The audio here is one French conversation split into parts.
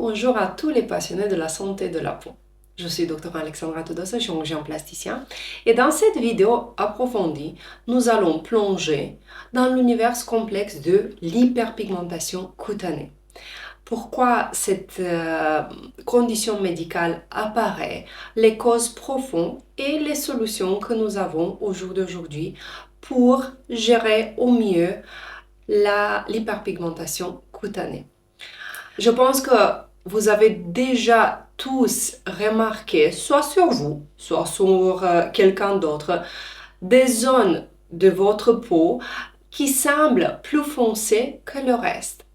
Bonjour à tous les passionnés de la santé de la peau. Je suis Dr Alexandra Todosa, chirurgien plasticien, et dans cette vidéo approfondie, nous allons plonger dans l'univers complexe de l'hyperpigmentation cutanée. Pourquoi cette condition médicale apparaît, les causes profondes et les solutions que nous avons au jour d'aujourd'hui pour gérer au mieux l'hyperpigmentation cutanée. Je pense que vous avez déjà tous remarqué, soit sur vous, soit sur quelqu'un d'autre, des zones de votre peau qui semblent plus foncées que le reste.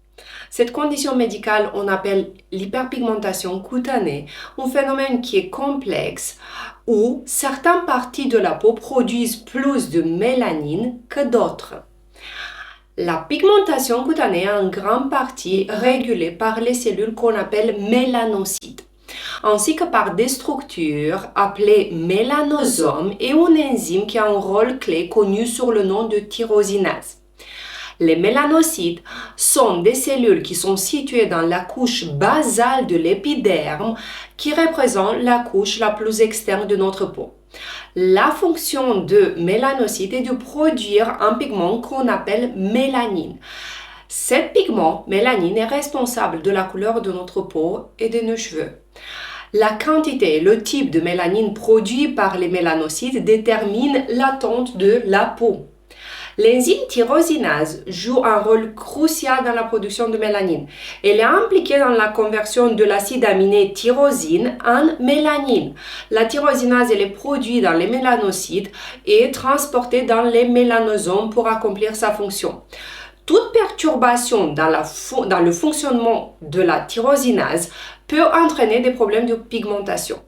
Cette condition médicale, on appelle l'hyperpigmentation cutanée, un phénomène qui est complexe où certaines parties de la peau produisent plus de mélanine que d'autres. La pigmentation cutanée est en grande partie régulée par les cellules qu'on appelle mélanocytes, ainsi que par des structures appelées mélanosomes et une enzyme qui a un rôle clé connu sous le nom de tyrosinase. Les mélanocytes sont des cellules qui sont situées dans la couche basale de l'épiderme qui représente la couche la plus externe de notre peau. La fonction de mélanocyte est de produire un pigment qu'on appelle mélanine. Cet pigment, mélanine, est responsable de la couleur de notre peau et de nos cheveux. La quantité et le type de mélanine produit par les mélanocytes déterminent la teinte de la peau. L'enzyme tyrosinase joue un rôle crucial dans la production de mélanine. Elle est impliquée dans la conversion de l'acide aminé tyrosine en mélanine. La tyrosinase elle est produite dans les mélanocytes et transportée dans les mélanosomes pour accomplir sa fonction. Toute perturbation dans le fonctionnement de la tyrosinase peut entraîner des problèmes de pigmentation.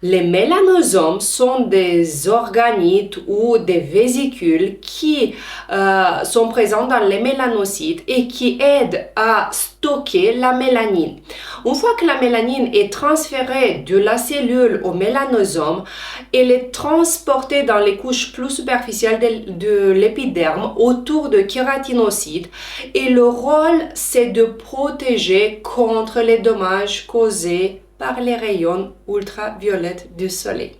Les mélanosomes sont des organites ou des vésicules qui sont présents dans les mélanocytes et qui aident à stocker la mélanine. Une fois que la mélanine est transférée de la cellule au mélanosome, elle est transportée dans les couches plus superficielles de l'épiderme autour de kératinocytes et le rôle c'est de protéger contre les dommages causés par les rayons ultraviolets du soleil.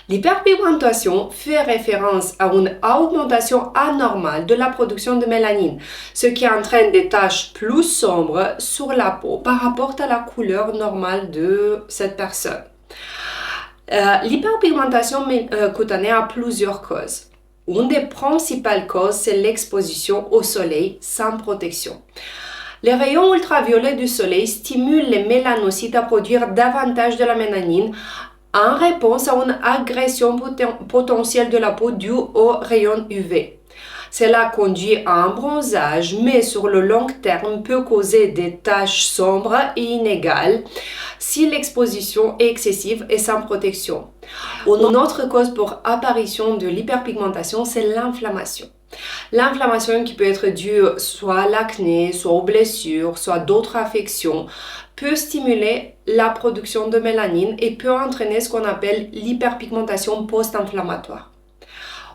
L'hyperpigmentation fait référence à une augmentation anormale de la production de mélanine, ce qui entraîne des taches plus sombres sur la peau par rapport à la couleur normale de cette personne. L'hyperpigmentation cutanée a plusieurs causes. Une des principales causes, c'est l'exposition au soleil sans protection. Les rayons ultraviolets du soleil stimulent les mélanocytes à produire davantage de la mélanine en réponse à une agression potentielle de la peau due aux rayons UV. Cela conduit à un bronzage, mais sur le long terme peut causer des taches sombres et inégales si l'exposition est excessive et sans protection. Une autre cause pour apparition de l'hyperpigmentation, c'est l'inflammation. L'inflammation qui peut être due soit à l'acné, soit aux blessures, soit à d'autres affections, peut stimuler la production de mélanine et peut entraîner ce qu'on appelle l'hyperpigmentation post-inflammatoire.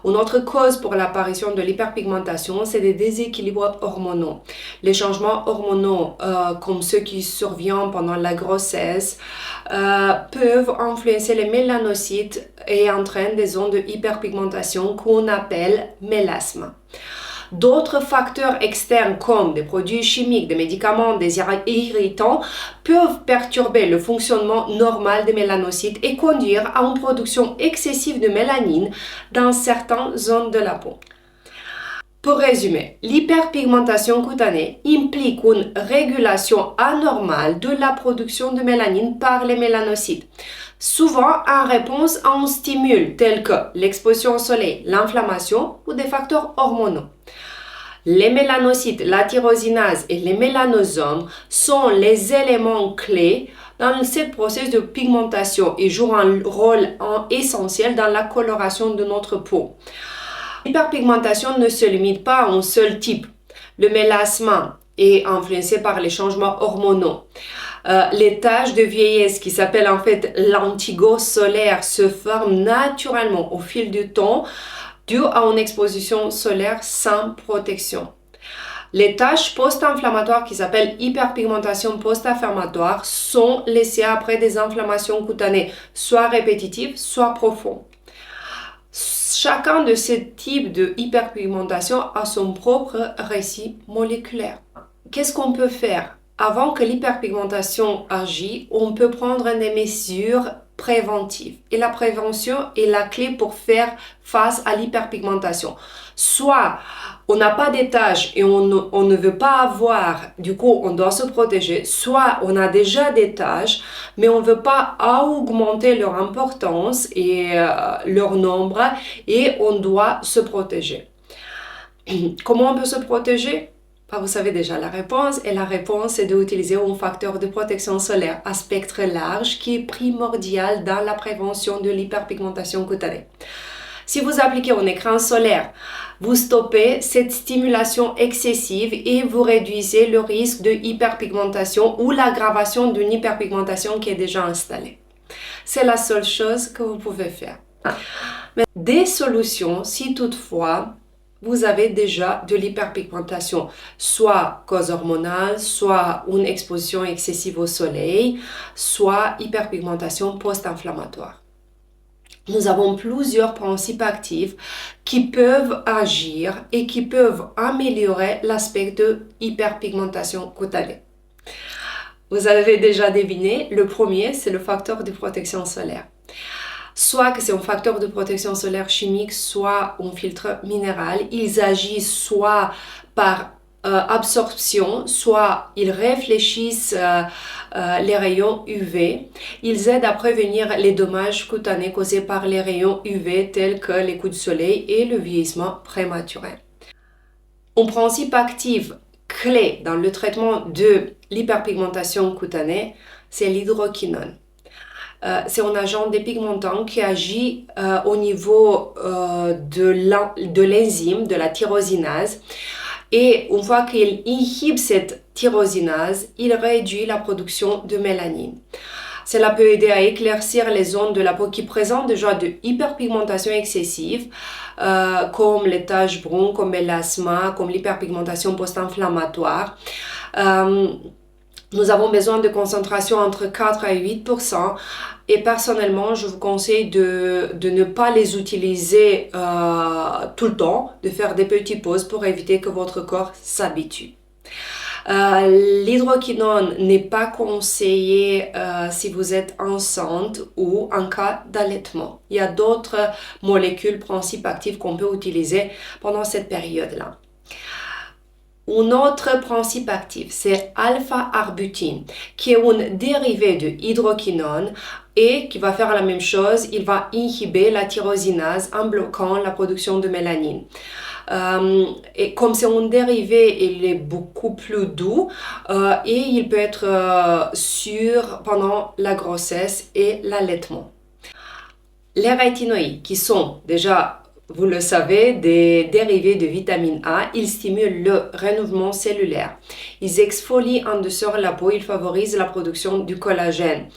Une autre cause pour l'apparition de l'hyperpigmentation, c'est des déséquilibres hormonaux. Les changements hormonaux, comme ceux qui surviennent pendant la grossesse, peuvent influencer les mélanocytes et entraînent des zones de hyperpigmentation qu'on appelle mélasme. D'autres facteurs externes comme des produits chimiques, des médicaments, des irritants peuvent perturber le fonctionnement normal des mélanocytes et conduire à une production excessive de mélanine dans certaines zones de la peau. Pour résumer, l'hyperpigmentation cutanée implique une régulation anormale de la production de mélanine par les mélanocytes, souvent en réponse à un stimule tel que l'exposition au soleil, l'inflammation ou des facteurs hormonaux. Les mélanocytes, la tyrosinase et les mélanosomes sont les éléments clés dans ce processus de pigmentation et jouent un rôle essentiel dans la coloration de notre peau. L'hyperpigmentation ne se limite pas à un seul type. Le mélasme est influencé par les changements hormonaux. Les taches de vieillesse qui s'appellent en fait l'antigo solaire se forment naturellement au fil du temps dû à une exposition solaire sans protection. Les tâches post-inflammatoires qui s'appellent hyperpigmentation post-inflammatoire sont laissées après des inflammations cutanées, soit répétitives, soit profondes. Chacun de ces types de hyperpigmentation a son propre récit moléculaire. Qu'est-ce qu'on peut faire? Avant que l'hyperpigmentation agisse, on peut prendre des mesures préventives. Et la prévention est la clé pour faire face à l'hyperpigmentation. Soit on n'a pas des taches et on ne veut pas avoir, du coup on doit se protéger, soit on a déjà des taches, mais on ne veut pas augmenter leur importance et leur nombre et on doit se protéger. Comment on peut se protéger? Vous savez déjà la réponse, et la réponse est d'utiliser un facteur de protection solaire à spectre large qui est primordial dans la prévention de l'hyperpigmentation cutanée. Si vous appliquez un écran solaire, vous stoppez cette stimulation excessive et vous réduisez le risque de hyperpigmentation ou l'aggravation d'une hyperpigmentation qui est déjà installée. C'est la seule chose que vous pouvez faire. Mais des solutions, si toutefois vous avez déjà de l'hyperpigmentation, soit cause hormonale, soit une exposition excessive au soleil, soit hyperpigmentation post-inflammatoire. Nous avons plusieurs principes actifs qui peuvent agir et qui peuvent améliorer l'aspect de hyperpigmentation cutanée. Vous avez déjà deviné, le premier, c'est le facteur de protection solaire. Soit que c'est un facteur de protection solaire chimique, soit un filtre minéral. Ils agissent soit par absorption, soit ils réfléchissent les rayons UV. Ils aident à prévenir les dommages cutanés causés par les rayons UV tels que les coups de soleil et le vieillissement prématuré. Un principe actif clé dans le traitement de l'hyperpigmentation cutanée, c'est l'hydroquinone. C'est un agent dépigmentant qui agit au niveau de l'enzyme, de la tyrosinase. Et une fois qu'il inhibe cette tyrosinase, il réduit la production de mélanine. Cela peut aider à éclaircir les zones de la peau qui présentent déjà de hyperpigmentation excessive, comme les taches brunes, comme l'asthme, comme l'hyperpigmentation post-inflammatoire. Nous avons besoin de concentration entre 4 à 8%. Et personnellement, je vous conseille de ne pas les utiliser tout le temps, de faire des petites pauses pour éviter que votre corps s'habitue. L'hydroquinone n'est pas conseillé si vous êtes enceinte ou en cas d'allaitement. Il y a d'autres molécules, principes actifs qu'on peut utiliser pendant cette période-là. Un autre principe actif, c'est alpha-arbutine, qui est un dérivé de hydroquinone et qui va faire la même chose. Il va inhiber la tyrosinase en bloquant la production de mélanine. Et comme c'est un dérivé, il est beaucoup plus doux et il peut être sûr pendant la grossesse et l'allaitement. Les rétinoïdes, qui sont déjà, vous le savez, des dérivés de vitamine A, ils stimulent le renouvellement cellulaire. Ils exfolient en douceur la peau, ils favorisent la production du collagène.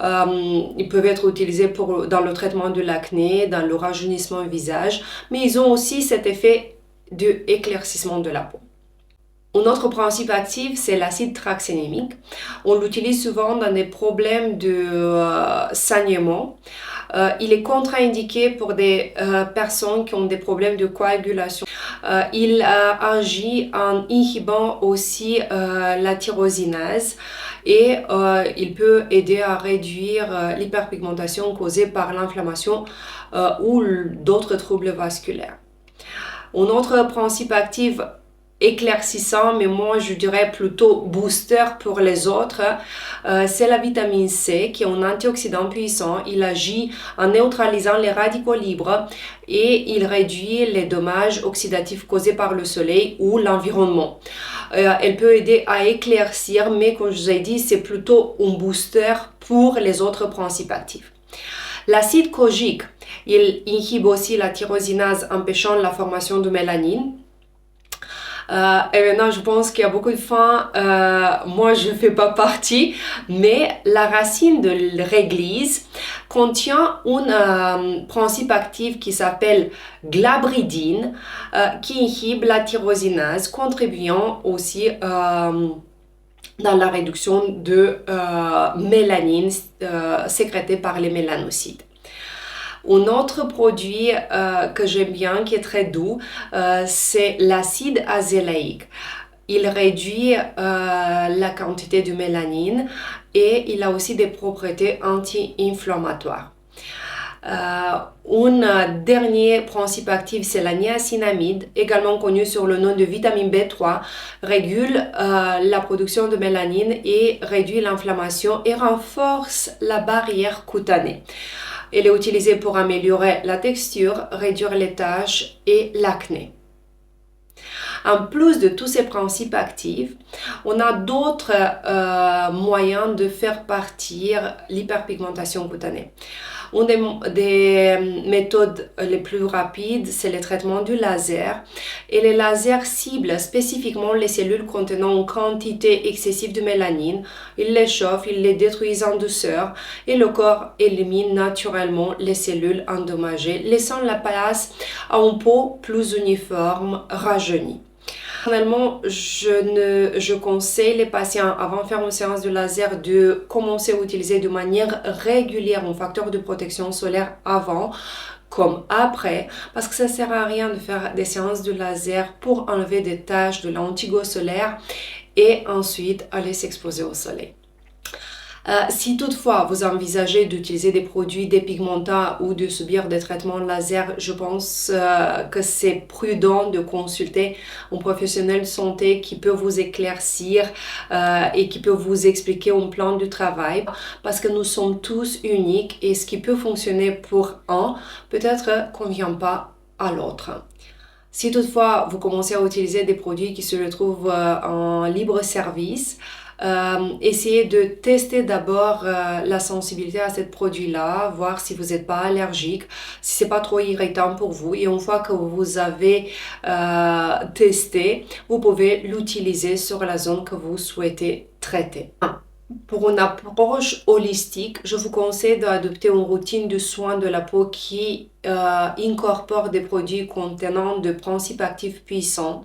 Ils peuvent être utilisés dans le traitement de l'acné, dans le rajeunissement du visage, mais ils ont aussi cet effet d'éclaircissement de la peau. Un autre principe actif, c'est l'acide tranexamique. On l'utilise souvent dans des problèmes de saignement. Il est contre-indiqué pour des personnes qui ont des problèmes de coagulation. Il agit en inhibant aussi la tyrosinase et il peut aider à réduire l'hyperpigmentation causée par l'inflammation ou d'autres troubles vasculaires. Un autre principe actif éclaircissant, mais moi je dirais plutôt booster pour les autres, c'est la vitamine C qui est un antioxydant puissant. Il agit en neutralisant les radicaux libres et il réduit les dommages oxydatifs causés par le soleil ou l'environnement. Elle peut aider à éclaircir, mais comme je vous ai dit, c'est plutôt un booster pour les autres principes actifs. L'acide kojique, il inhibe aussi la tyrosinase empêchant la formation de mélanine. Et maintenant, je pense qu'il y a beaucoup de femmes, moi je ne fais pas partie, mais la racine de réglisse contient un principe actif qui s'appelle glabridine, qui inhibe la tyrosinase, contribuant aussi dans la réduction de mélanine sécrétée par les mélanocytes. Un autre produit que j'aime bien, qui est très doux, c'est l'acide azélaïque. Il réduit la quantité de mélanine et il a aussi des propriétés anti-inflammatoires. Un dernier principe actif, c'est la niacinamide, également connue sous le nom de vitamine B3, régule la production de mélanine et réduit l'inflammation et renforce la barrière cutanée. Elle est utilisée pour améliorer la texture, réduire les taches et l'acné. En plus de tous ces principes actifs, on a d'autres moyens de faire partir l'hyperpigmentation cutanée. Une des méthodes les plus rapides, c'est le traitement du laser. Et les lasers ciblent spécifiquement les cellules contenant une quantité excessive de mélanine. Ils les chauffent, ils les détruisent en douceur et le corps élimine naturellement les cellules endommagées, laissant la place à une peau plus uniforme, rajeunie. Personnellement, je conseille les patients, avant de faire une séance de laser, de commencer à utiliser de manière régulière un facteur de protection solaire avant comme après, parce que ça ne sert à rien de faire des séances de laser pour enlever des taches de l'antigo solaire et ensuite aller s'exposer au soleil. Si toutefois vous envisagez d'utiliser des produits dépigmentants ou de subir des traitements laser, je pense que c'est prudent de consulter un professionnel de santé qui peut vous éclaircir et qui peut vous expliquer un plan de travail, parce que nous sommes tous uniques et ce qui peut fonctionner pour un peut-être convient pas à l'autre. Si toutefois vous commencez à utiliser des produits qui se retrouvent en libre service, essayez de tester d'abord la sensibilité à ce produit-là, voir si vous n'êtes pas allergique, si c'est pas trop irritant pour vous. Et une fois que vous avez testé, vous pouvez l'utiliser sur la zone que vous souhaitez traiter. Pour une approche holistique, je vous conseille d'adopter une routine de soins de la peau qui incorpore des produits contenant de principes actifs puissants.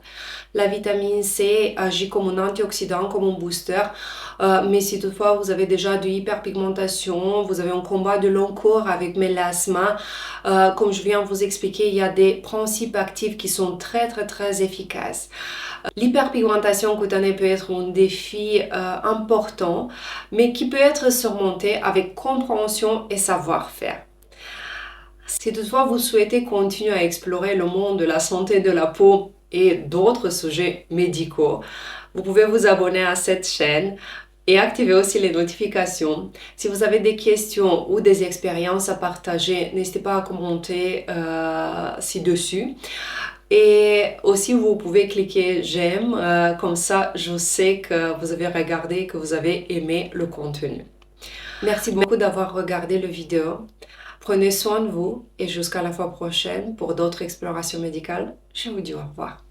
La vitamine C agit comme un antioxydant, comme un booster. Mais si toutefois vous avez déjà de l'hyperpigmentation, vous avez un combat de long cours avec mélasma, comme je viens de vous expliquer, il y a des principes actifs qui sont très efficaces. L'hyperpigmentation cutanée peut être un défi important, mais qui peut être surmonté avec compréhension et savoir-faire. Si toutefois vous souhaitez continuer à explorer le monde de la santé de la peau et d'autres sujets médicaux, vous pouvez vous abonner à cette chaîne et activer aussi les notifications. Si vous avez des questions ou des expériences à partager, n'hésitez pas à commenter ci-dessus. Et aussi, vous pouvez cliquer j'aime, comme ça je sais que vous avez regardé, que vous avez aimé le contenu. Merci beaucoup d'avoir regardé la vidéo. Prenez soin de vous et jusqu'à la fois prochaine pour d'autres explorations médicales. Je vous dis au revoir.